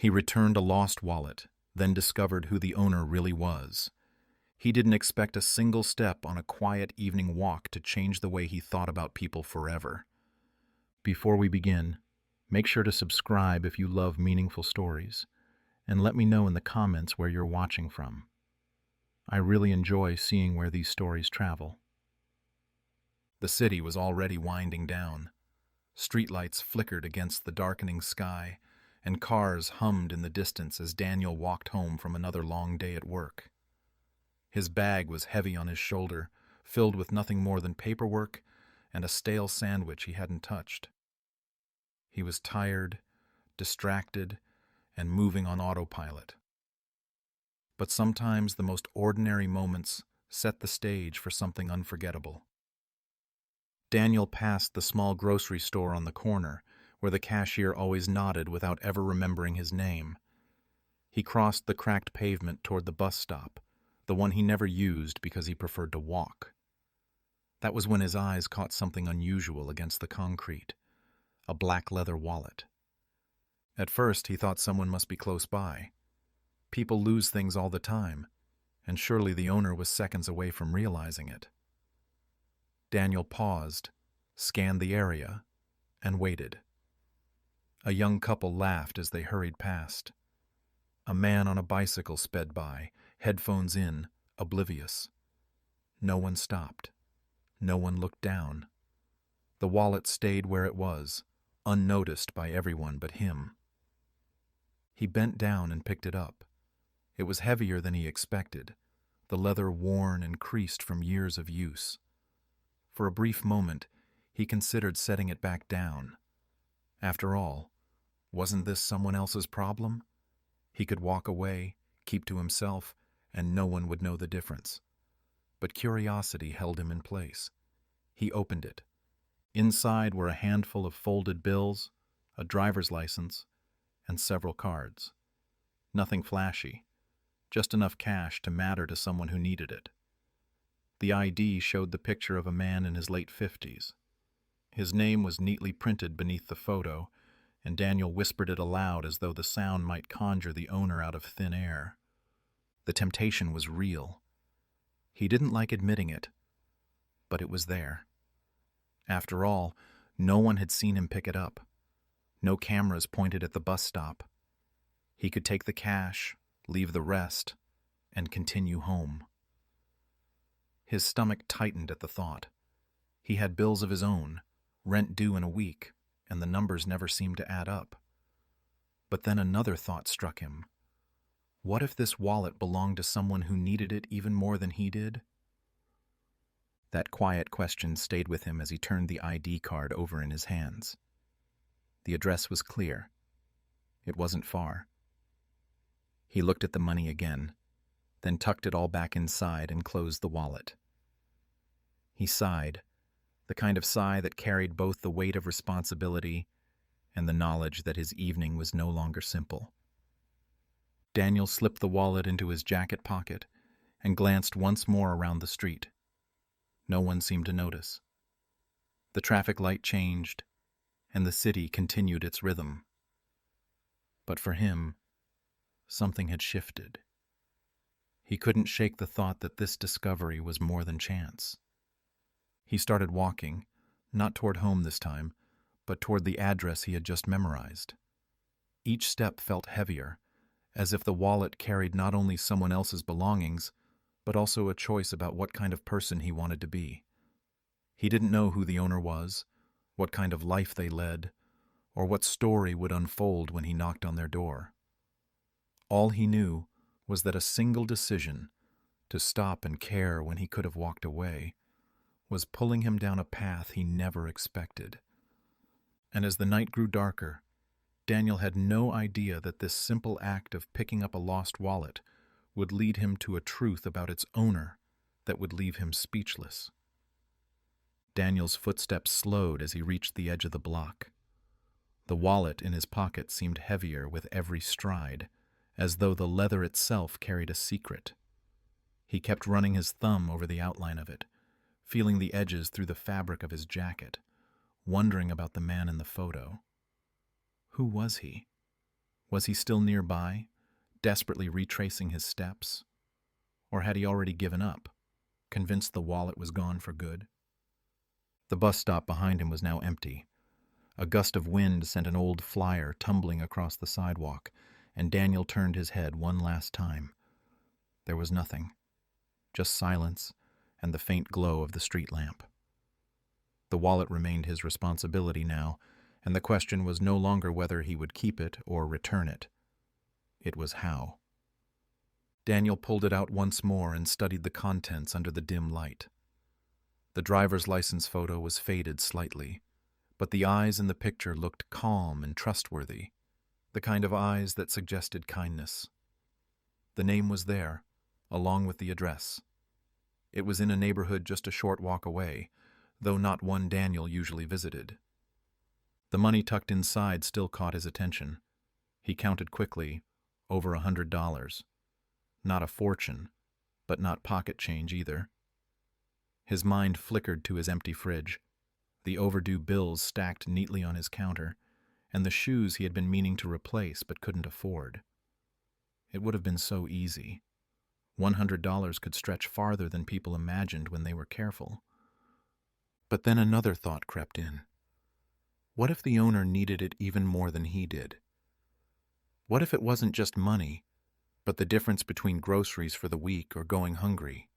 He returned a lost wallet, then discovered who the owner really was. He didn't expect a single step on a quiet evening walk to change the way he thought about people forever. Before we begin, make sure to subscribe if you love meaningful stories, and let me know in the comments where you're watching from. I really enjoy seeing where these stories travel. The city was already winding down. Streetlights flickered against the darkening sky, and cars hummed in the distance as Daniel walked home from another long day at work. His bag was heavy on his shoulder, filled with nothing more than paperwork and a stale sandwich he hadn't touched. He was tired, distracted, and moving on autopilot. But sometimes the most ordinary moments set the stage for something unforgettable. Daniel passed the small grocery store on the corner, where the cashier always nodded without ever remembering his name. He crossed the cracked pavement toward the bus stop, the one he never used because he preferred to walk. That was when his eyes caught something unusual against the concrete, a black leather wallet. At first, he thought someone must be close by. People lose things all the time, and surely the owner was seconds away from realizing it. Daniel paused, scanned the area, and waited. A young couple laughed as they hurried past. A man on a bicycle sped by, headphones in, oblivious. No one stopped. No one looked down. The wallet stayed where it was, unnoticed by everyone but him. He bent down and picked it up. It was heavier than he expected, the leather worn and creased from years of use. For a brief moment, he considered setting it back down. After all, wasn't this someone else's problem? He could walk away, keep to himself, and no one would know the difference. But curiosity held him in place. He opened it. Inside were a handful of folded bills, a driver's license, and several cards. Nothing flashy, just enough cash to matter to someone who needed it. The ID showed the picture of a man in his late 50s. His name was neatly printed beneath the photo, and Daniel whispered it aloud as though the sound might conjure the owner out of thin air. The temptation was real. He didn't like admitting it, but it was there. After all, no one had seen him pick it up. No cameras pointed at the bus stop. He could take the cash, leave the rest, and continue home. His stomach tightened at the thought. He had bills of his own, rent due in a week, and the numbers never seemed to add up. But then another thought struck him. What if this wallet belonged to someone who needed it even more than he did? That quiet question stayed with him as he turned the ID card over in his hands. The address was clear. It wasn't far. He looked at the money again, then tucked it all back inside and closed the wallet. He sighed, the kind of sigh that carried both the weight of responsibility and the knowledge that his evening was no longer simple. Daniel slipped the wallet into his jacket pocket and glanced once more around the street. No one seemed to notice. The traffic light changed, and the city continued its rhythm. But for him, something had shifted. He couldn't shake the thought that this discovery was more than chance. He started walking, not toward home this time, but toward the address he had just memorized. Each step felt heavier, as if the wallet carried not only someone else's belongings, but also a choice about what kind of person he wanted to be. He didn't know who the owner was, what kind of life they led, or what story would unfold when he knocked on their door. All he knew was that a single decision, to stop and care when he could have walked away, was pulling him down a path he never expected. And as the night grew darker, Daniel had no idea that this simple act of picking up a lost wallet would lead him to a truth about its owner that would leave him speechless. Daniel's footsteps slowed as he reached the edge of the block. The wallet in his pocket seemed heavier with every stride, as though the leather itself carried a secret. He kept running his thumb over the outline of it, feeling the edges through the fabric of his jacket, wondering about the man in the photo. Who was he? Was he still nearby, desperately retracing his steps? Or had he already given up, convinced the wallet was gone for good? The bus stop behind him was now empty. A gust of wind sent an old flyer tumbling across the sidewalk, and Daniel turned his head one last time. There was nothing, just silence and the faint glow of the street lamp. The wallet remained his responsibility now, and the question was no longer whether he would keep it or return it. It was how. Daniel pulled it out once more and studied the contents under the dim light. The driver's license photo was faded slightly, but the eyes in the picture looked calm and trustworthy, the kind of eyes that suggested kindness. The name was there, along with the address. It was in a neighborhood just a short walk away, though not one Daniel usually visited. The money tucked inside still caught his attention. He counted quickly, over $100. Not a fortune, but not pocket change either. His mind flickered to his empty fridge, the overdue bills stacked neatly on his counter, and the shoes he had been meaning to replace but couldn't afford. It would have been so easy. $100 could stretch farther than people imagined when they were careful. But then another thought crept in. What if the owner needed it even more than he did? What if it wasn't just money, but the difference between groceries for the week or going hungry?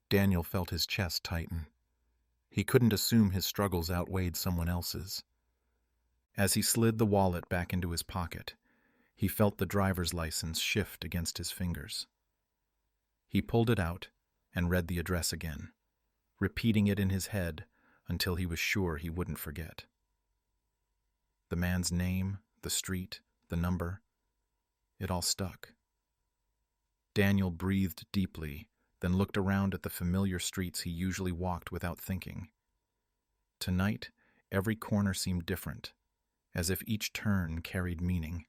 Daniel felt his chest tighten. He couldn't assume his struggles outweighed someone else's. As he slid the wallet back into his pocket, he felt the driver's license shift against his fingers. He pulled it out and read the address again, repeating it in his head until he was sure he wouldn't forget. The man's name, the street, the number, it all stuck. Daniel breathed deeply, then looked around at the familiar streets he usually walked without thinking. Tonight, every corner seemed different, as if each turn carried meaning.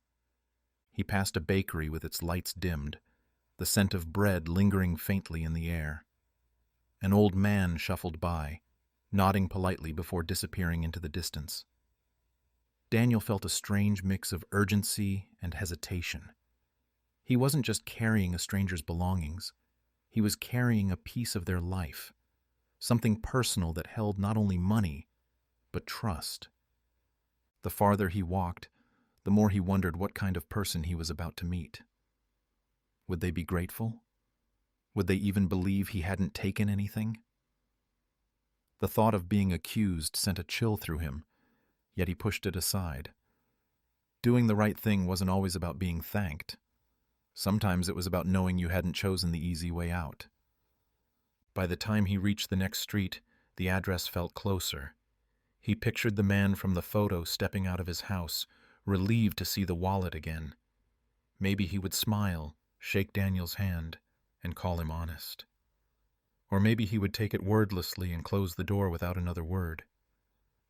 He passed a bakery with its lights dimmed, the scent of bread lingering faintly in the air. An old man shuffled by, nodding politely before disappearing into the distance. Daniel felt a strange mix of urgency and hesitation. He wasn't just carrying a stranger's belongings. He was carrying a piece of their life, something personal that held not only money, but trust. The farther he walked, the more he wondered what kind of person he was about to meet. Would they be grateful? Would they even believe he hadn't taken anything? The thought of being accused sent a chill through him, yet he pushed it aside. Doing the right thing wasn't always about being thanked. Sometimes it was about knowing you hadn't chosen the easy way out. By the time he reached the next street, the address felt closer. He pictured the man from the photo stepping out of his house, relieved to see the wallet again. Maybe he would smile, shake Daniel's hand, and call him honest. Or maybe he would take it wordlessly and close the door without another word.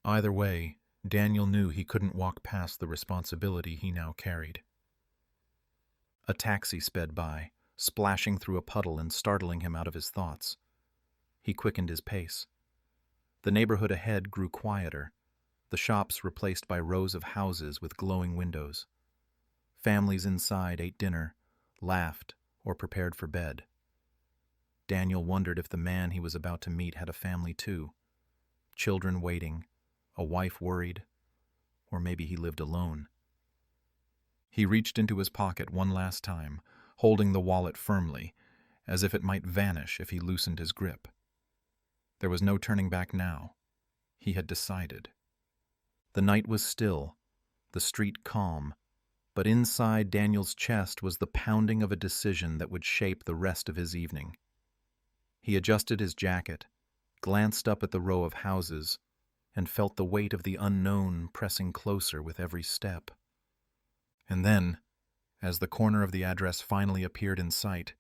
Either way, Daniel knew he couldn't walk past the responsibility he now carried. A taxi sped by, splashing through a puddle and startling him out of his thoughts. He quickened his pace. The neighborhood ahead grew quieter, the shops replaced by rows of houses with glowing windows. Families inside ate dinner, laughed, or prepared for bed. Daniel wondered if the man he was about to meet had a family too. Children waiting, a wife worried, or maybe he lived alone. He reached into his pocket one last time, holding the wallet firmly, as if it might vanish if he loosened his grip. There was no turning back now. He had decided. The night was still, the street calm, but inside Daniel's chest was the pounding of a decision that would shape the rest of his evening. He adjusted his jacket, glanced up at the row of houses, and felt the weight of the unknown pressing closer with every step. And then, as the corner of the address finally appeared in sight,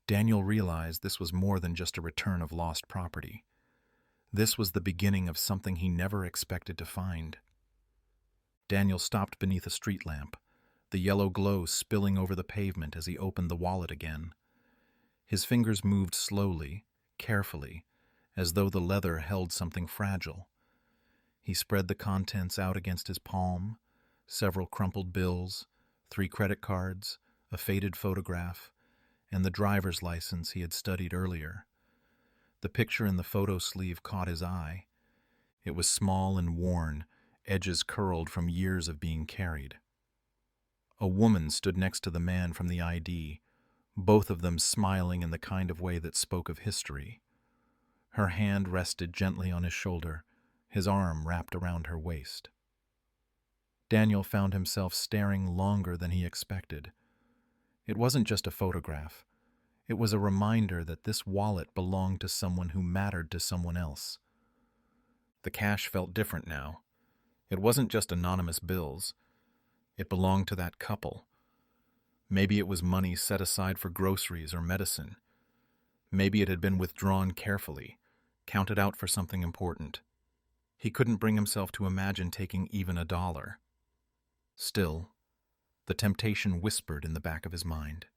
Daniel realized this was more than just a return of lost property. This was the beginning of something he never expected to find. Daniel stopped beneath a street lamp, the yellow glow spilling over the pavement as he opened the wallet again. His fingers moved slowly, carefully, as though the leather held something fragile. He spread the contents out against his palm, several crumpled bills, 3 credit cards, a faded photograph, and the driver's license he had studied earlier. The picture in the photo sleeve caught his eye. It was small and worn, edges curled from years of being carried. A woman stood next to the man from the ID, both of them smiling in the kind of way that spoke of history. Her hand rested gently on his shoulder, his arm wrapped around her waist. Daniel found himself staring longer than he expected. It wasn't just a photograph. It was a reminder that this wallet belonged to someone who mattered to someone else. The cash felt different now. It wasn't just anonymous bills. It belonged to that couple. Maybe it was money set aside for groceries or medicine. Maybe it had been withdrawn carefully, counted out for something important. He couldn't bring himself to imagine taking even $1. Still, the temptation whispered in the back of his mind.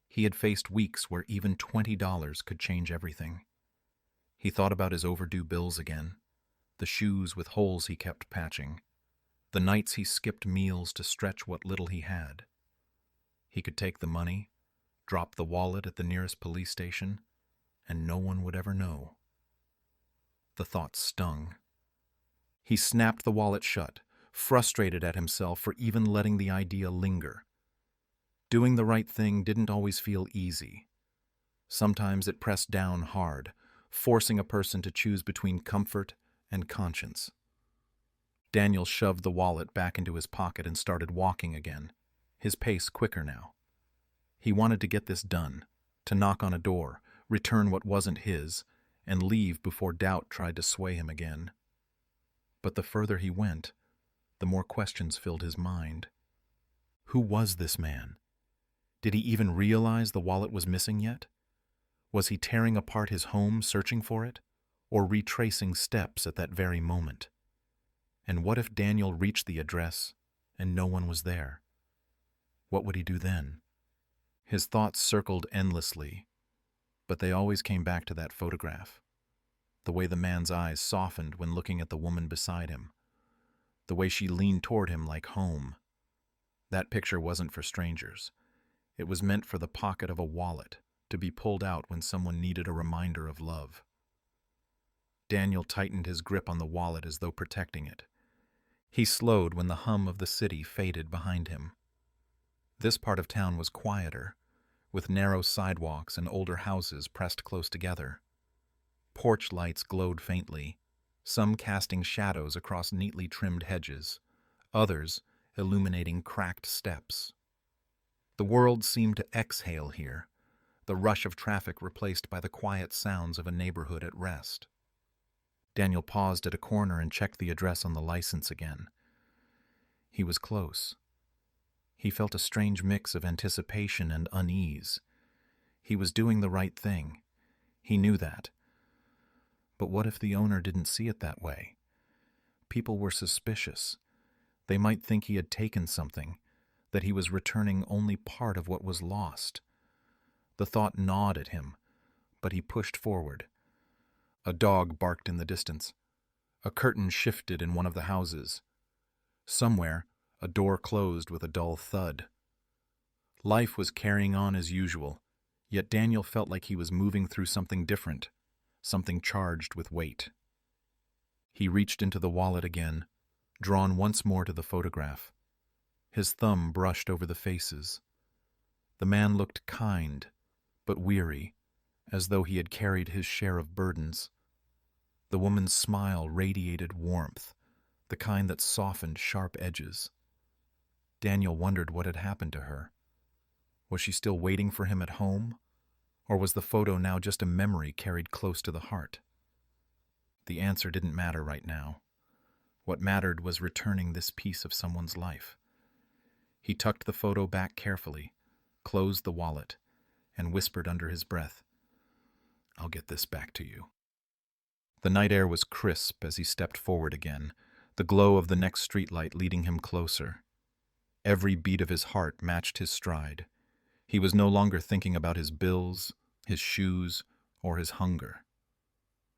He had faced weeks where even $20 could change everything. He thought about his overdue bills again, the shoes with holes he kept patching, the nights he skipped meals to stretch what little he had. He could take the money, drop the wallet at the nearest police station, and no one would ever know. The thought stung. He snapped the wallet shut, frustrated at himself for even letting the idea linger. Doing the right thing didn't always feel easy. Sometimes it pressed down hard, forcing a person to choose between comfort and conscience. Daniel shoved the wallet back into his pocket and started walking again, his pace quicker now. He wanted to get this done, to knock on a door, return what wasn't his, and leave before doubt tried to sway him again. But the further he went, the more questions filled his mind. Who was this man? Did he even realize the wallet was missing yet? Was he tearing apart his home searching for it, or retracing steps at that very moment? And what if Daniel reached the address and no one was there? What would he do then? His thoughts circled endlessly, but they always came back to that photograph. The way the man's eyes softened when looking at the woman beside him. The way she leaned toward him like home. That picture wasn't for strangers. It was meant for the pocket of a wallet, to be pulled out when someone needed a reminder of love. Daniel tightened his grip on the wallet as though protecting it. He slowed when the hum of the city faded behind him. This part of town was quieter, with narrow sidewalks and older houses pressed close together. Porch lights glowed faintly, some casting shadows across neatly trimmed hedges, others illuminating cracked steps. The world seemed to exhale here, the rush of traffic replaced by the quiet sounds of a neighborhood at rest. Daniel paused at a corner and checked the address on the license again. He was close. He felt a strange mix of anticipation and unease. He was doing the right thing. He knew that. But what if the owner didn't see it that way? People were suspicious. They might think he had taken something, that he was returning only part of what was lost. The thought gnawed at him, but he pushed forward. A dog barked in the distance. A curtain shifted in one of the houses. Somewhere, a door closed with a dull thud. Life was carrying on as usual, yet Daniel felt like he was moving through something different, something charged with weight. He reached into the wallet again, drawn once more to the photograph. His thumb brushed over the faces. The man looked kind, but weary, as though he had carried his share of burdens. The woman's smile radiated warmth, the kind that softened sharp edges. Daniel wondered what had happened to her. Was she still waiting for him at home? Or was the photo now just a memory carried close to the heart? The answer didn't matter right now. What mattered was returning this piece of someone's life. He tucked the photo back carefully, closed the wallet, and whispered under his breath, "I'll get this back to you." The night air was crisp as he stepped forward again, the glow of the next streetlight leading him closer. Every beat of his heart matched his stride. He was no longer thinking about his bills, his shoes, or his hunger.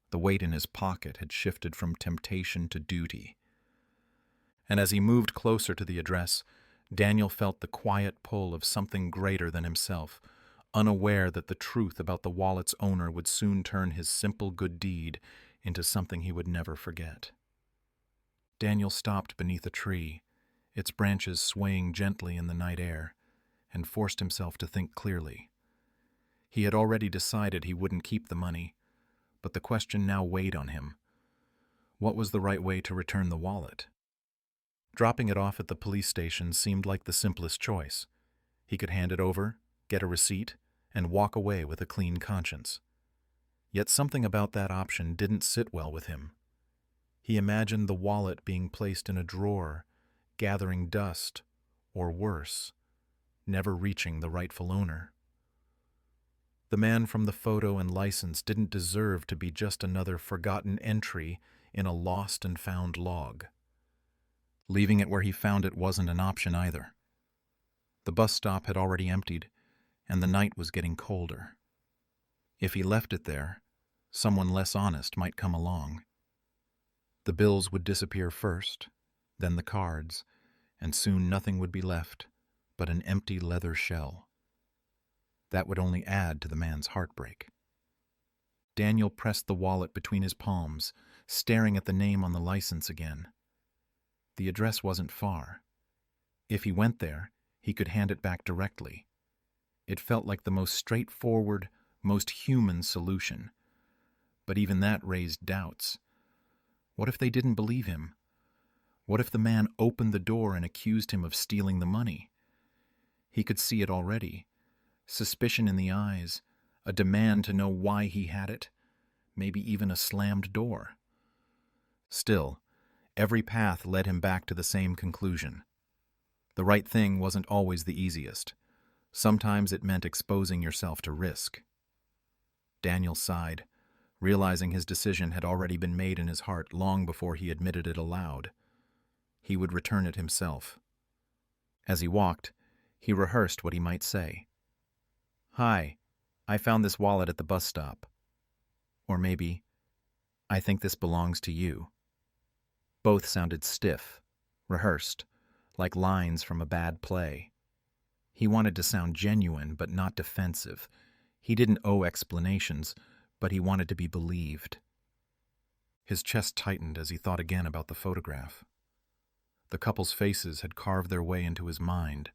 The weight in his pocket had shifted from temptation to duty. And as he moved closer to the address, Daniel felt the quiet pull of something greater than himself, unaware that the truth about the wallet's owner would soon turn his simple good deed into something he would never forget. Daniel stopped beneath a tree, its branches swaying gently in the night air, and forced himself to think clearly. He had already decided he wouldn't keep the money, but the question now weighed on him. What was the right way to return the wallet? Dropping it off at the police station seemed like the simplest choice. He could hand it over, get a receipt, and walk away with a clean conscience. Yet something about that option didn't sit well with him. He imagined the wallet being placed in a drawer, gathering dust, or worse, never reaching the rightful owner. The man from the photo and license didn't deserve to be just another forgotten entry in a lost and found log. Leaving it where he found it wasn't an option either. The bus stop had already emptied, and the night was getting colder. If he left it there, someone less honest might come along. The bills would disappear first, then the cards, and soon nothing would be left but an empty leather shell. That would only add to the man's heartbreak. Daniel pressed the wallet between his palms, staring at the name on the license again. The address wasn't far. If he went there, he could hand it back directly. It felt like the most straightforward, most human solution. But even that raised doubts. What if they didn't believe him? What if the man opened the door and accused him of stealing the money? He could see it already. Suspicion in the eyes, a demand to know why he had it, maybe even a slammed door. Still, every path led him back to the same conclusion. The right thing wasn't always the easiest. Sometimes it meant exposing yourself to risk. Daniel sighed, realizing his decision had already been made in his heart long before he admitted it aloud. He would return it himself. As he walked, he rehearsed what he might say. "Hi, I found this wallet at the bus stop." Or maybe, "I think this belongs to you." Both sounded stiff, rehearsed, like lines from a bad play. He wanted to sound genuine but not defensive. He didn't owe explanations, but he wanted to be believed. His chest tightened as he thought again about the photograph. The couple's faces had carved their way into his mind.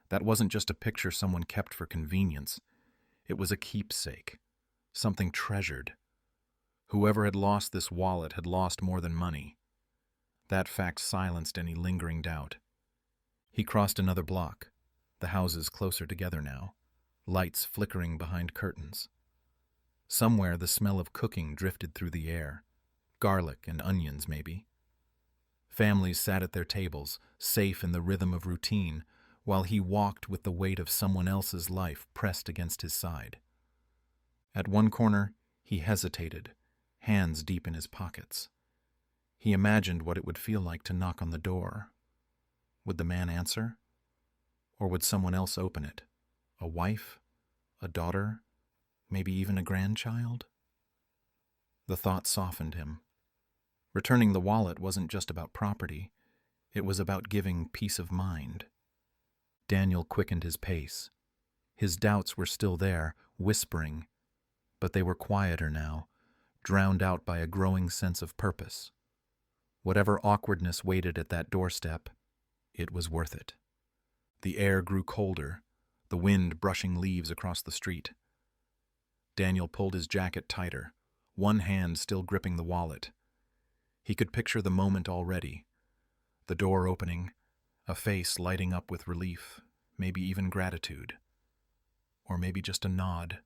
That wasn't just a picture someone kept for convenience. It was a keepsake, something treasured. Whoever had lost this wallet had lost more than money. That fact silenced any lingering doubt. He crossed another block, the houses closer together now, lights flickering behind curtains. Somewhere the smell of cooking drifted through the air, garlic and onions maybe. Families sat at their tables, safe in the rhythm of routine, while he walked with the weight of someone else's life pressed against his side. At one corner, he hesitated, hands deep in his pockets. He imagined what it would feel like to knock on the door. Would the man answer? Or would someone else open it? A wife? A daughter? Maybe even a grandchild? The thought softened him. Returning the wallet wasn't just about property. It was about giving peace of mind. Daniel quickened his pace. His doubts were still there, whispering, but they were quieter now, drowned out by a growing sense of purpose. Whatever awkwardness waited at that doorstep, it was worth it. The air grew colder, the wind brushing leaves across the street. Daniel pulled his jacket tighter, one hand still gripping the wallet. He could picture the moment already. The door opening, a face lighting up with relief, maybe even gratitude. Or maybe just a nod,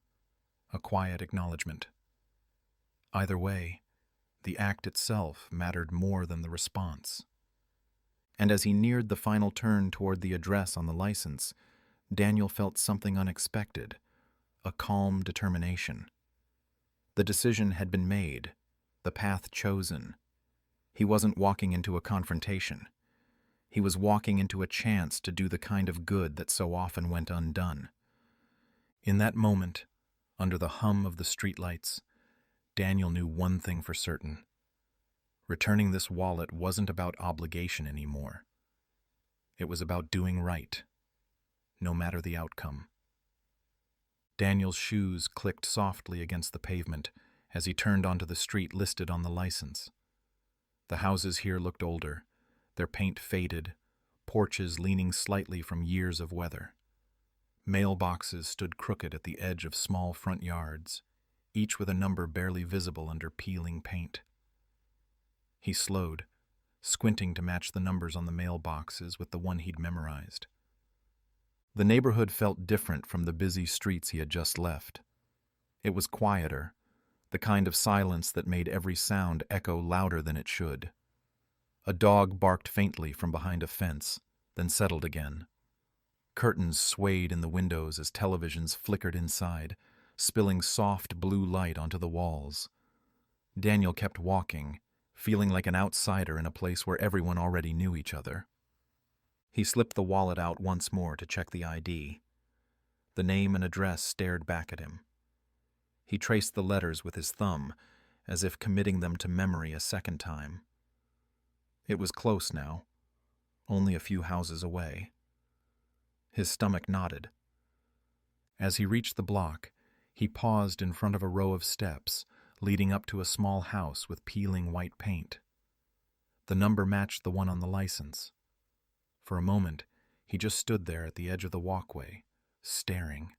a quiet acknowledgement. Either way, the act itself mattered more than the response. And as he neared the final turn toward the address on the license, Daniel felt something unexpected, a calm determination. The decision had been made, the path chosen. He wasn't walking into a confrontation. He was walking into a chance to do the kind of good that so often went undone. In that moment, under the hum of the streetlights, Daniel knew one thing for certain. Returning this wallet wasn't about obligation anymore. It was about doing right, no matter the outcome. Daniel's shoes clicked softly against the pavement as he turned onto the street listed on the license. The houses here looked older, their paint faded, porches leaning slightly from years of weather. Mailboxes stood crooked at the edge of small front yards, each with a number barely visible under peeling paint. He slowed, squinting to match the numbers on the mailboxes with the one he'd memorized. The neighborhood felt different from the busy streets he had just left. It was quieter, the kind of silence that made every sound echo louder than it should. A dog barked faintly from behind a fence, then settled again. Curtains swayed in the windows as televisions flickered inside, spilling soft blue light onto the walls. Daniel kept walking, feeling like an outsider in a place where everyone already knew each other. He slipped the wallet out once more to check the ID. The name and address stared back at him. He traced the letters with his thumb, as if committing them to memory a second time. It was close now, only a few houses away. His stomach knotted. As he reached the block, he paused in front of a row of steps leading up to a small house with peeling white paint. The number matched the one on the license. For a moment, he just stood there at the edge of the walkway, staring.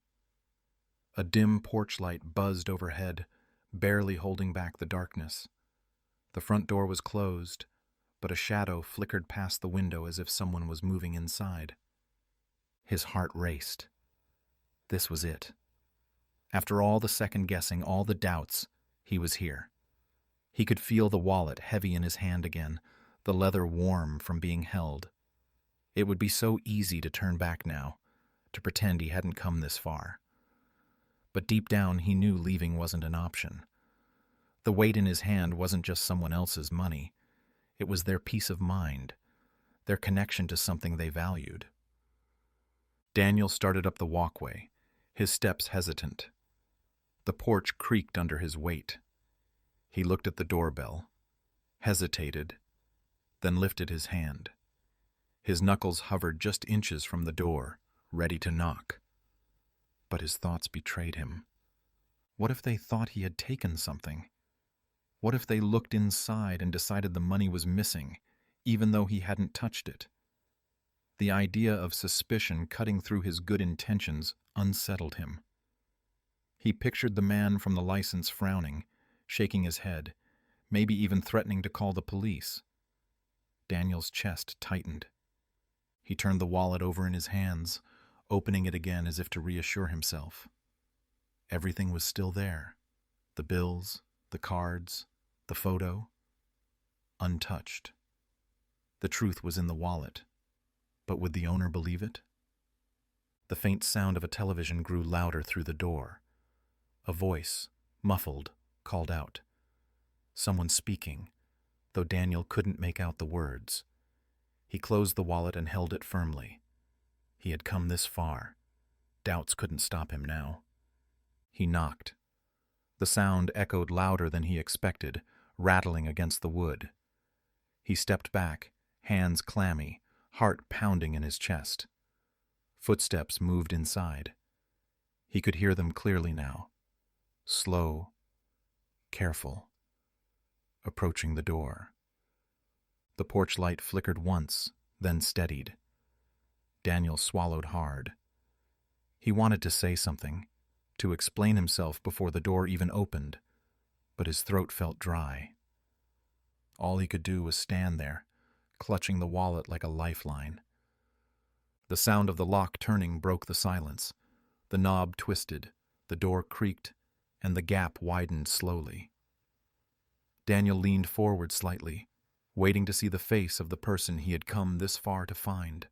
A dim porch light buzzed overhead, barely holding back the darkness. The front door was closed, but a shadow flickered past the window as if someone was moving inside. His heart raced. This was it. After all the second-guessing, all the doubts, he was here. He could feel the wallet heavy in his hand again, the leather warm from being held. It would be so easy to turn back now, to pretend he hadn't come this far. But deep down he knew leaving wasn't an option. The weight in his hand wasn't just someone else's money. It was their peace of mind, their connection to something they valued. Daniel started up the walkway, his steps hesitant. The porch creaked under his weight. He looked at the doorbell, hesitated, then lifted his hand. His knuckles hovered just inches from the door, ready to knock. But his thoughts betrayed him. What if they thought he had taken something? What if they looked inside and decided the money was missing, even though he hadn't touched it? The idea of suspicion cutting through his good intentions unsettled him. He pictured the man from the license frowning, shaking his head, maybe even threatening to call the police. Daniel's chest tightened. He turned the wallet over in his hands, opening it again as if to reassure himself. Everything was still there. The bills, the cards, the photo. Untouched. The truth was in the wallet. But would the owner believe it? The faint sound of a television grew louder through the door. A voice, muffled, called out. Someone speaking, though Daniel couldn't make out the words. He closed the wallet and held it firmly. He had come this far. Doubts couldn't stop him now. He knocked. The sound echoed louder than he expected, rattling against the wood. He stepped back, hands clammy, heart pounding in his chest. Footsteps moved inside. He could hear them clearly now. Slow, careful, approaching the door. The porch light flickered once, then steadied. Daniel swallowed hard. He wanted to say something, to explain himself before the door even opened, but his throat felt dry. All he could do was stand there, clutching the wallet like a lifeline. The sound of the lock turning broke the silence. The knob twisted, the door creaked, and the gap widened slowly. Daniel leaned forward slightly, waiting to see the face of the person he had come this far to find.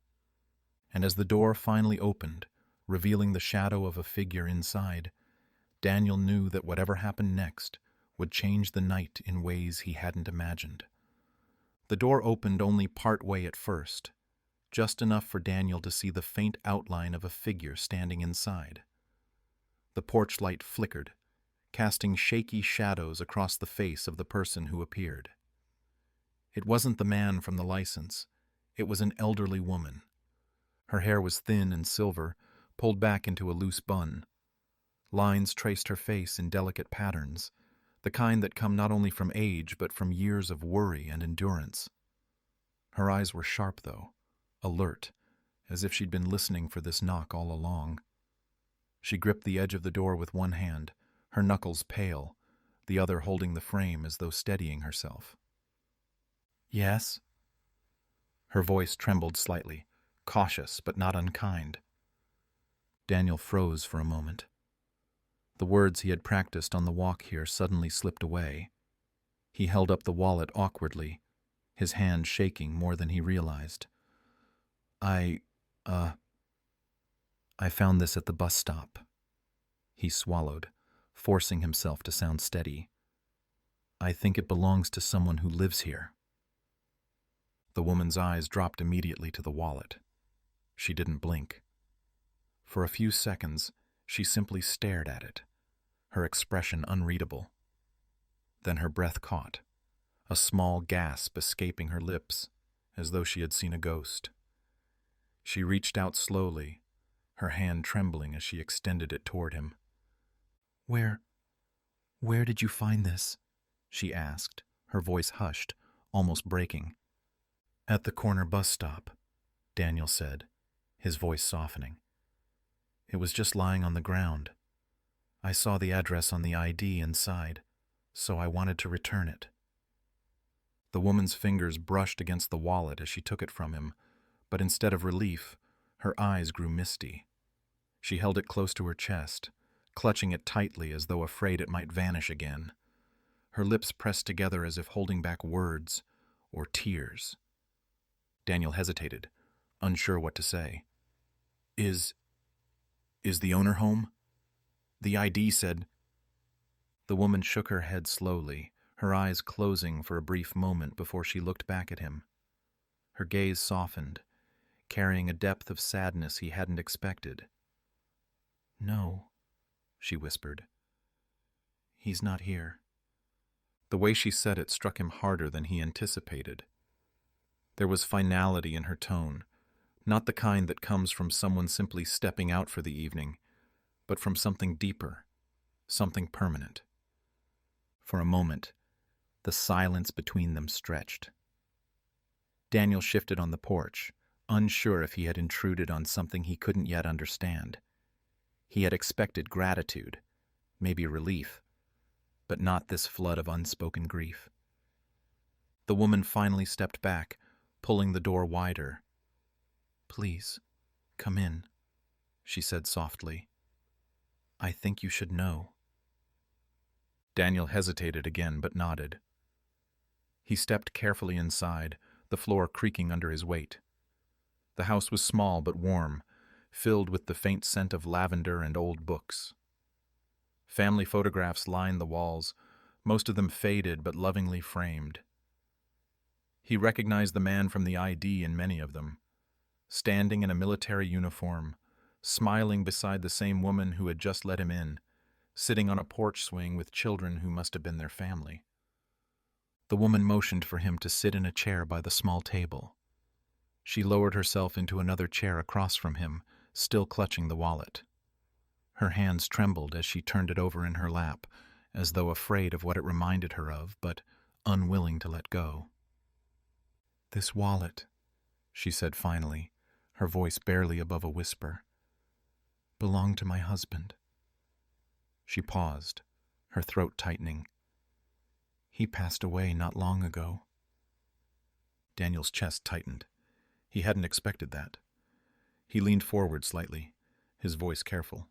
And as the door finally opened, revealing the shadow of a figure inside, Daniel knew that whatever happened next would change the night in ways he hadn't imagined. The door opened only part way at first, just enough for Daniel to see the faint outline of a figure standing inside. The porch light flickered, casting shaky shadows across the face of the person who appeared. It wasn't the man from the license. It was an elderly woman. Her hair was thin and silver, pulled back into a loose bun. Lines traced her face in delicate patterns, the kind that come not only from age but from years of worry and endurance. Her eyes were sharp, though, alert, as if she'd been listening for this knock all along. She gripped the edge of the door with one hand, her knuckles pale, the other holding the frame as though steadying herself. "Yes?" Her voice trembled slightly, cautious but not unkind. Daniel froze for a moment. The words he had practiced on the walk here suddenly slipped away. He held up the wallet awkwardly, his hand shaking more than he realized. I found this at the bus stop." He swallowed, forcing himself to sound steady. "I think it belongs to someone who lives here." The woman's eyes dropped immediately to the wallet. She didn't blink. For a few seconds, she simply stared at it, her expression unreadable. Then her breath caught, a small gasp escaping her lips, as though she had seen a ghost. She reached out slowly, her hand trembling as she extended it toward him. Where did you find this?" she asked, her voice hushed, almost breaking. "At the corner bus stop," Daniel said, his voice softening. "It was just lying on the ground. I saw the address on the ID inside, so I wanted to return it." The woman's fingers brushed against the wallet as she took it from him, but instead of relief, her eyes grew misty. She held it close to her chest, clutching it tightly as though afraid it might vanish again. Her lips pressed together as if holding back words or tears. Daniel hesitated, unsure what to say. Is the owner home? The ID said." The woman shook her head slowly, her eyes closing for a brief moment before she looked back at him. Her gaze softened, carrying a depth of sadness he hadn't expected. "No," she whispered. "He's not here." The way she said it struck him harder than he anticipated. There was finality in her tone, not the kind that comes from someone simply stepping out for the evening, but from something deeper, something permanent. For a moment, the silence between them stretched. Daniel shifted on the porch, unsure if he had intruded on something he couldn't yet understand. He had expected gratitude, maybe relief, but not this flood of unspoken grief. The woman finally stepped back, pulling the door wider. "Please, come in," she said softly. "I think you should know." Daniel hesitated again, but nodded. He stepped carefully inside, the floor creaking under his weight. The house was small but warm, filled with the faint scent of lavender and old books. Family photographs lined the walls, most of them faded but lovingly framed. He recognized the man from the ID in many of them, standing in a military uniform, smiling beside the same woman who had just let him in, sitting on a porch swing with children who must have been their family. The woman motioned for him to sit in a chair by the small table. She lowered herself into another chair across from him, still clutching the wallet. Her hands trembled as she turned it over in her lap, as though afraid of what it reminded her of, but unwilling to let go. "This wallet," she said finally, her voice barely above a whisper, "belonged to my husband." She paused, her throat tightening. "He passed away not long ago." Daniel's chest tightened. He hadn't expected that. He leaned forward slightly, his voice careful.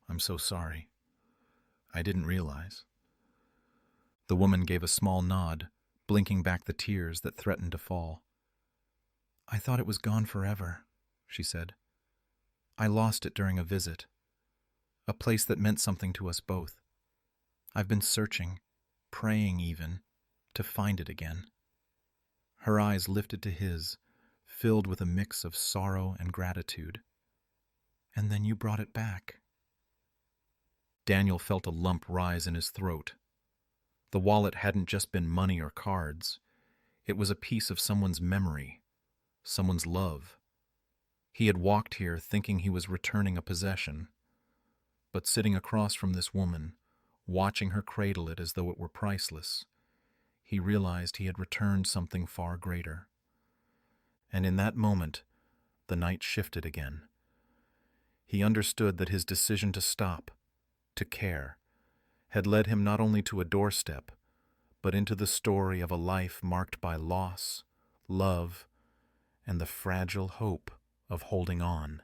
"I'm so sorry. I didn't realize." The woman gave a small nod, blinking back the tears that threatened to fall. "I thought it was gone forever," she said. "I lost it during a visit. A place that meant something to us both. I've been searching, praying even, to find it again." Her eyes lifted to his, filled with a mix of sorrow and gratitude. "And then you brought it back." Daniel felt a lump rise in his throat. The wallet hadn't just been money or cards. It was a piece of someone's memory, someone's love. He had walked here thinking he was returning a possession, but sitting across from this woman, watching her cradle it as though it were priceless, he realized he had returned something far greater. And in that moment, the night shifted again. He understood that his decision to stop, to care, had led him not only to a doorstep, but into the story of a life marked by loss, love, and the fragile hope of holding on.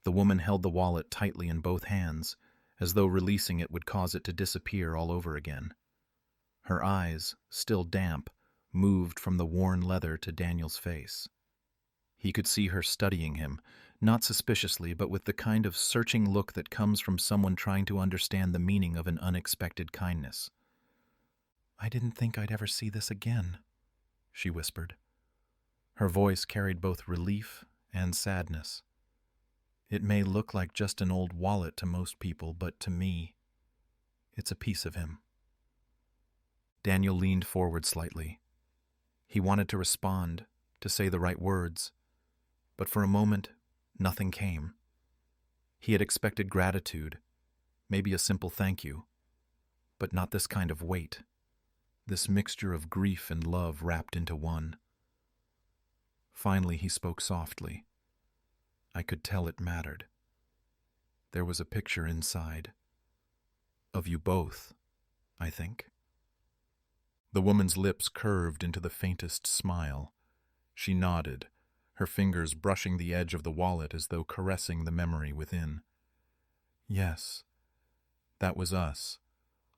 The woman held the wallet tightly in both hands, as though releasing it would cause it to disappear all over again. Her eyes, still damp, moved from the worn leather to Daniel's face. He could see her studying him, not suspiciously, but with the kind of searching look that comes from someone trying to understand the meaning of an unexpected kindness. "I didn't think I'd ever see this again," she whispered. Her voice carried both relief and sadness. "It may look like just an old wallet to most people, but to me, it's a piece of him." Daniel leaned forward slightly. He wanted to respond, to say the right words, but for a moment, nothing came. He had expected gratitude, maybe a simple thank you, but not this kind of weight, this mixture of grief and love wrapped into one. Finally, he spoke softly. I could tell it mattered. There was a picture inside. Of you both, I think. The woman's lips curved into the faintest smile. She nodded, her fingers brushing the edge of the wallet as though caressing the memory within. Yes, that was us,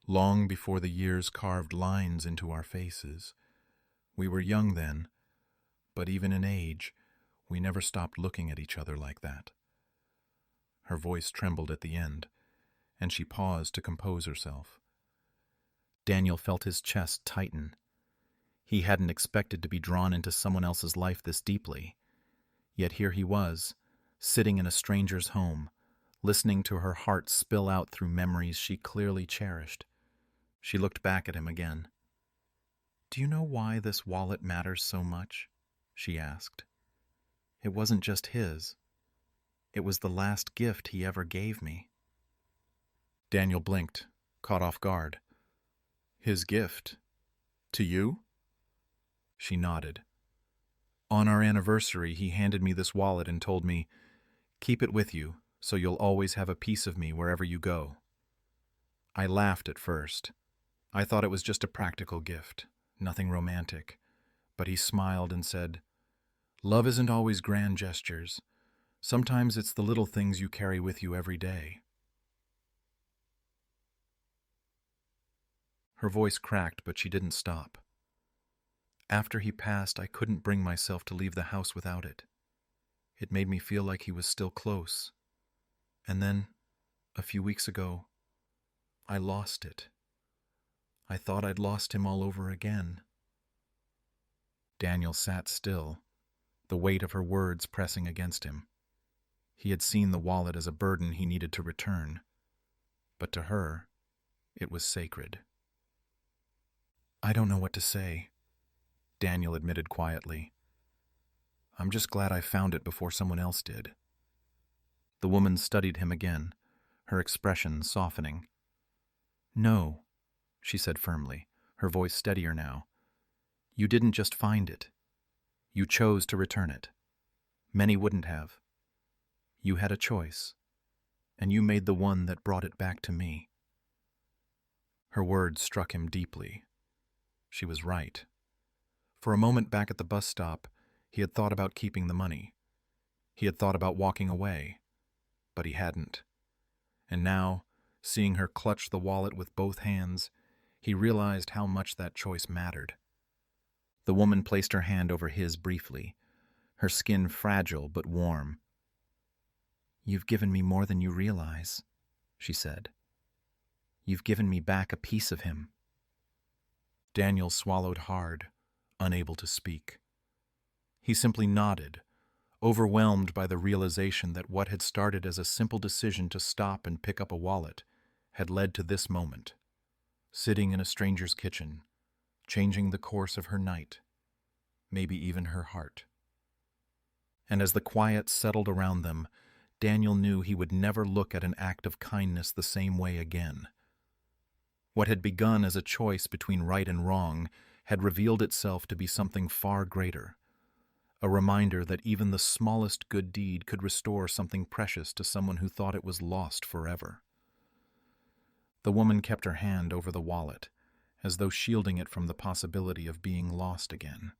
long before the years carved lines into our faces. We were young then, but even in age, we never stopped looking at each other like that. Her voice trembled at the end, and she paused to compose herself. Daniel felt his chest tighten. He hadn't expected to be drawn into someone else's life this deeply. Yet here he was, sitting in a stranger's home, listening to her heart spill out through memories she clearly cherished. She looked back at him again. "Do you know why this wallet matters so much?" she asked. "It wasn't just his. It was the last gift he ever gave me." Daniel blinked, caught off guard. "His gift? To you?" She nodded. "On our anniversary, he handed me this wallet and told me, 'Keep it with you, so you'll always have a piece of me wherever you go.' I laughed at first. I thought it was just a practical gift, nothing romantic. But he smiled and said, 'Love isn't always grand gestures. Sometimes it's the little things you carry with you every day.'" Her voice cracked, but she didn't stop. "After he passed, I couldn't bring myself to leave the house without it. It made me feel like he was still close. And then, a few weeks ago, I lost it. I thought I'd lost him all over again." Daniel sat still, the weight of her words pressing against him. He had seen the wallet as a burden he needed to return, but to her, it was sacred. "I don't know what to say," Daniel admitted quietly. "I'm just glad I found it before someone else did." The woman studied him again, her expression softening. "No," she said firmly, her voice steadier now. "You didn't just find it. You chose to return it. Many wouldn't have. You had a choice, and you made the one that brought it back to me." Her words struck him deeply. She was right. For a moment back at the bus stop, he had thought about keeping the money. He had thought about walking away, but he hadn't. And now, seeing her clutch the wallet with both hands, he realized how much that choice mattered. The woman placed her hand over his briefly, her skin fragile but warm. "You've given me more than you realize," she said. "You've given me back a piece of him." Daniel swallowed hard, unable to speak. He simply nodded, overwhelmed by the realization that what had started as a simple decision to stop and pick up a wallet had led to this moment, sitting in a stranger's kitchen, changing the course of her night, maybe even her heart. And as the quiet settled around them, Daniel knew he would never look at an act of kindness the same way again. What had begun as a choice between right and wrong had revealed itself to be something far greater, a reminder that even the smallest good deed could restore something precious to someone who thought it was lost forever. The woman kept her hand over the wallet, as though shielding it from the possibility of being lost again.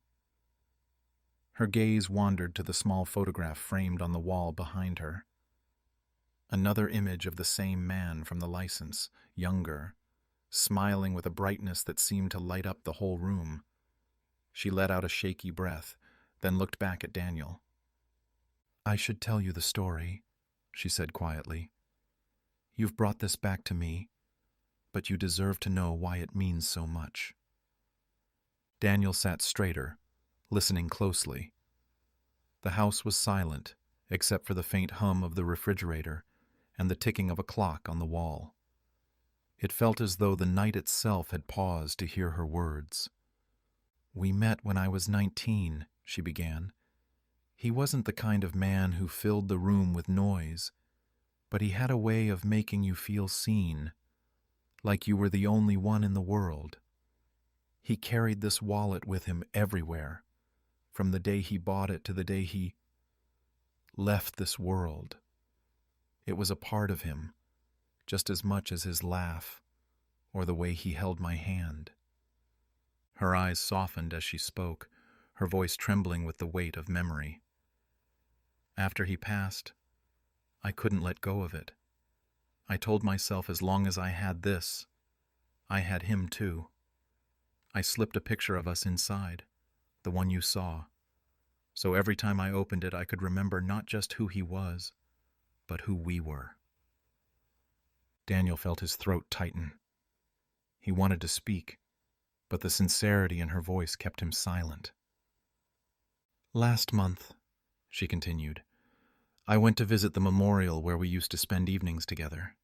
Her gaze wandered to the small photograph framed on the wall behind her. Another image of the same man from the license, younger, smiling with a brightness that seemed to light up the whole room. She let out a shaky breath, then looked back at Daniel. "I should tell you the story," she said quietly. "You've brought this back to me, but you deserve to know why it means so much." Daniel sat straighter, listening closely. The house was silent, except for the faint hum of the refrigerator and the ticking of a clock on the wall. It felt as though the night itself had paused to hear her words. "We met when I was 19, she began. "He wasn't the kind of man who filled the room with noise, but he had a way of making you feel seen, like you were the only one in the world. He carried this wallet with him everywhere, from the day he bought it to the day he left this world. It was a part of him, just as much as his laugh or the way he held my hand." Her eyes softened as she spoke, her voice trembling with the weight of memory. "After he passed, I couldn't let go of it. I told myself as long as I had this, I had him too. I slipped a picture of us inside, the one you saw, so every time I opened it I could remember not just who he was, but who we were." Daniel felt his throat tighten. He wanted to speak, but the sincerity in her voice kept him silent. "Last month," she continued, "I went to visit the memorial where we used to spend evenings together.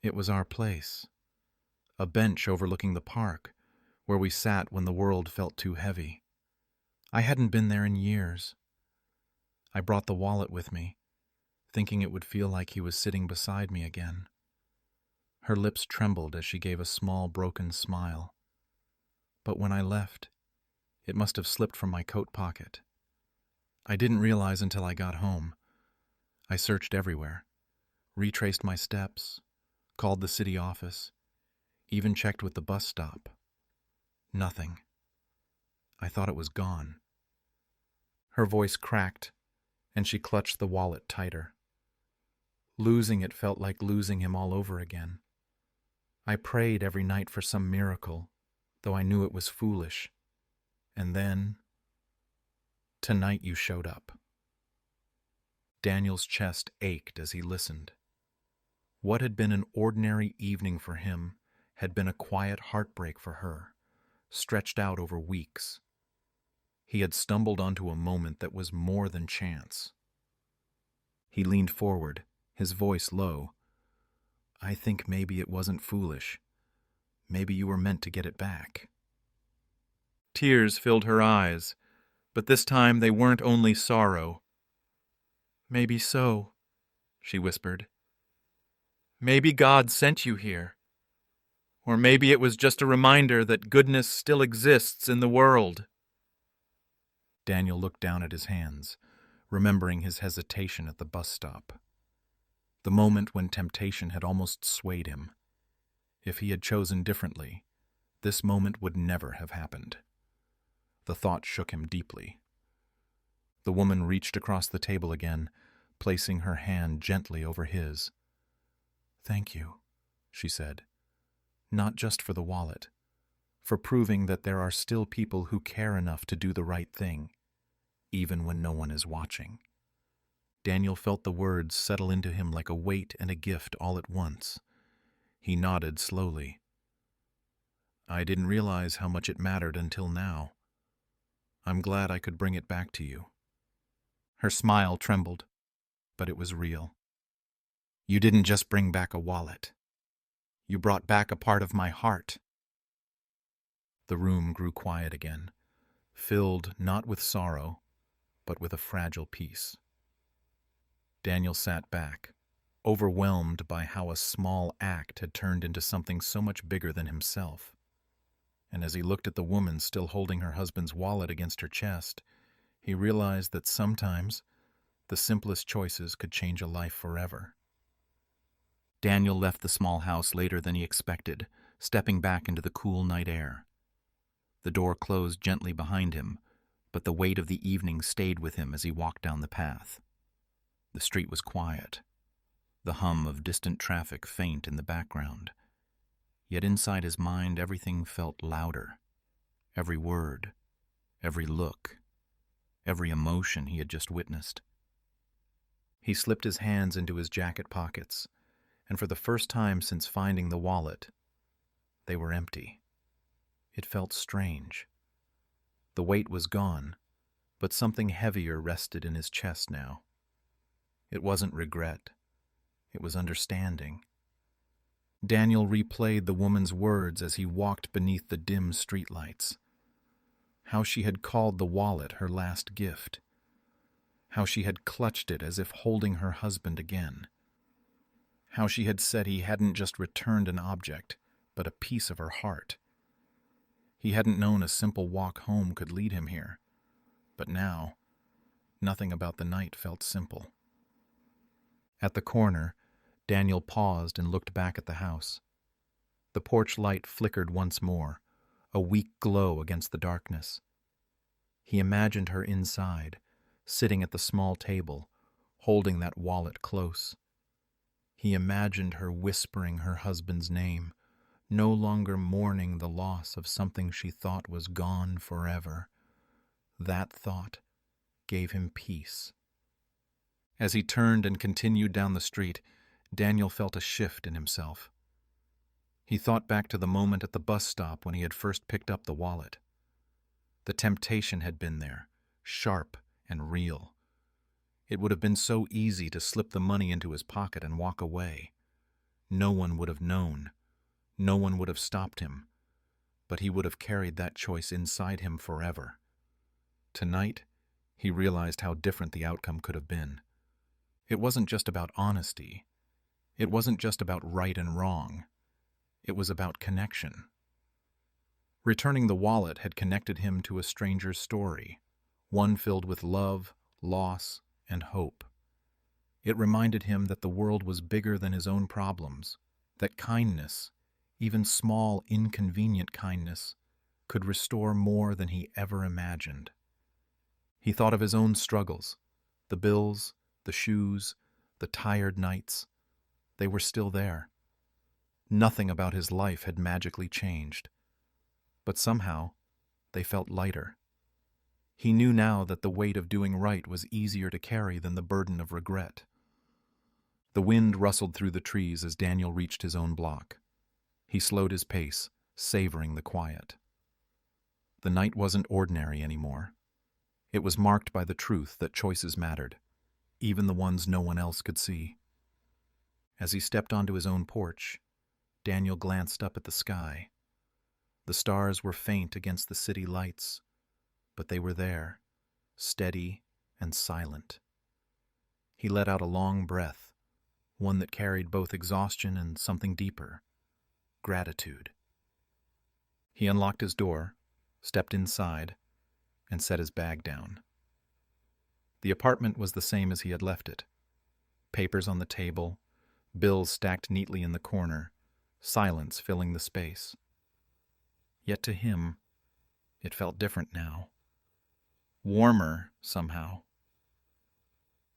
It was our place, a bench overlooking the park, where we sat when the world felt too heavy. I hadn't been there in years. I brought the wallet with me, thinking it would feel like he was sitting beside me again." Her lips trembled as she gave a small, broken smile. "But when I left, it must have slipped from my coat pocket. I didn't realize until I got home. I searched everywhere, retraced my steps, called the city office, even checked with the bus stop. Nothing. I thought it was gone." Her voice cracked, and she clutched the wallet tighter. Losing it felt like losing him all over again. I prayed every night for some miracle, though I knew it was foolish. And then, tonight you showed up. Daniel's chest ached as he listened. What had been an ordinary evening for him had been a quiet heartbreak for her, stretched out over weeks. He had stumbled onto a moment that was more than chance. He leaned forward, his voice low. "I think maybe it wasn't foolish. Maybe you were meant to get it back." Tears filled her eyes, but this time they weren't only sorrow. "Maybe so," she whispered. "Maybe God sent you here. Or maybe it was just a reminder that goodness still exists in the world." Daniel looked down at his hands, remembering his hesitation at the bus stop. The moment when temptation had almost swayed him. If he had chosen differently, this moment would never have happened. The thought shook him deeply. The woman reached across the table again, placing her hand gently over his. "Thank you," she said. "Not just for the wallet, for proving that there are still people who care enough to do the right thing, even when no one is watching." Daniel felt the words settle into him like a weight and a gift all at once. He nodded slowly. "I didn't realize how much it mattered until now. I'm glad I could bring it back to you." Her smile trembled, but it was real. "You didn't just bring back a wallet. You brought back a part of my heart." The room grew quiet again, filled not with sorrow, but with a fragile peace. Daniel sat back, overwhelmed by how a small act had turned into something so much bigger than himself. And as he looked at the woman still holding her husband's wallet against her chest, he realized that sometimes the simplest choices could change a life forever. Daniel left the small house later than he expected, stepping back into the cool night air. The door closed gently behind him, but the weight of the evening stayed with him as he walked down the path. The street was quiet, the hum of distant traffic faint in the background. Yet inside his mind everything felt louder. Every word, every look, every emotion he had just witnessed. He slipped his hands into his jacket pockets, and for the first time since finding the wallet, they were empty. It felt strange. The weight was gone, but something heavier rested in his chest now. It wasn't regret. It was understanding. Daniel replayed the woman's words as he walked beneath the dim streetlights. How she had called the wallet her last gift. How she had clutched it as if holding her husband again. How she had said he hadn't just returned an object, but a piece of her heart. He hadn't known a simple walk home could lead him here. But now, nothing about the night felt simple. At the corner, Daniel paused and looked back at the house. The porch light flickered once more, a weak glow against the darkness. He imagined her inside, sitting at the small table, holding that wallet close. He imagined her whispering her husband's name, no longer mourning the loss of something she thought was gone forever. That thought gave him peace. As he turned and continued down the street, Daniel felt a shift in himself. He thought back to the moment at the bus stop when he had first picked up the wallet. The temptation had been there, sharp and real. It would have been so easy to slip the money into his pocket and walk away. No one would have known. No one would have stopped him. But he would have carried that choice inside him forever. Tonight, he realized how different the outcome could have been. It wasn't just about honesty. It wasn't just about right and wrong. It was about connection. Returning the wallet had connected him to a stranger's story, one filled with love, loss, and hope. It reminded him that the world was bigger than his own problems, that kindness, even small, inconvenient kindness, could restore more than he ever imagined. He thought of his own struggles, the bills, the shoes, the tired nights. They were still there. Nothing about his life had magically changed. But somehow, they felt lighter. He knew now that the weight of doing right was easier to carry than the burden of regret. The wind rustled through the trees as Daniel reached his own block. He slowed his pace, savoring the quiet. The night wasn't ordinary anymore. It was marked by the truth that choices mattered, even the ones no one else could see. As he stepped onto his own porch, Daniel glanced up at the sky. The stars were faint against the city lights, but they were there, steady and silent. He let out a long breath, one that carried both exhaustion and something deeper, gratitude. He unlocked his door, stepped inside, and set his bag down. The apartment was the same as he had left it. Papers on the table, bills stacked neatly in the corner, silence filling the space. Yet to him, it felt different now. Warmer, somehow.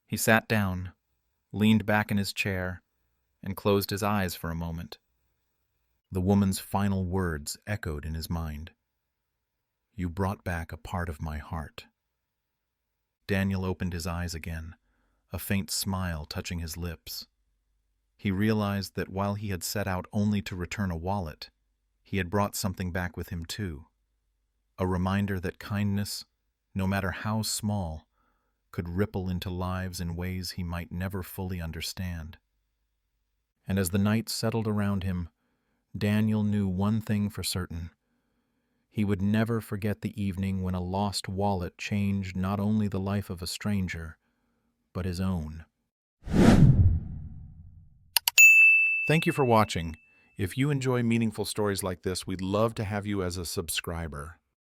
He sat down, leaned back in his chair, and closed his eyes for a moment. The woman's final words echoed in his mind. "You brought back a part of my heart." Daniel opened his eyes again, a faint smile touching his lips. He realized that while he had set out only to return a wallet, he had brought something back with him too. A reminder that kindness, no matter how small, could ripple into lives in ways he might never fully understand. And as the night settled around him, Daniel knew one thing for certain. He would never forget the evening when a lost wallet changed not only the life of a stranger, but his own. Thank you for watching. If you enjoy meaningful stories like this, we'd love to have you as a subscriber.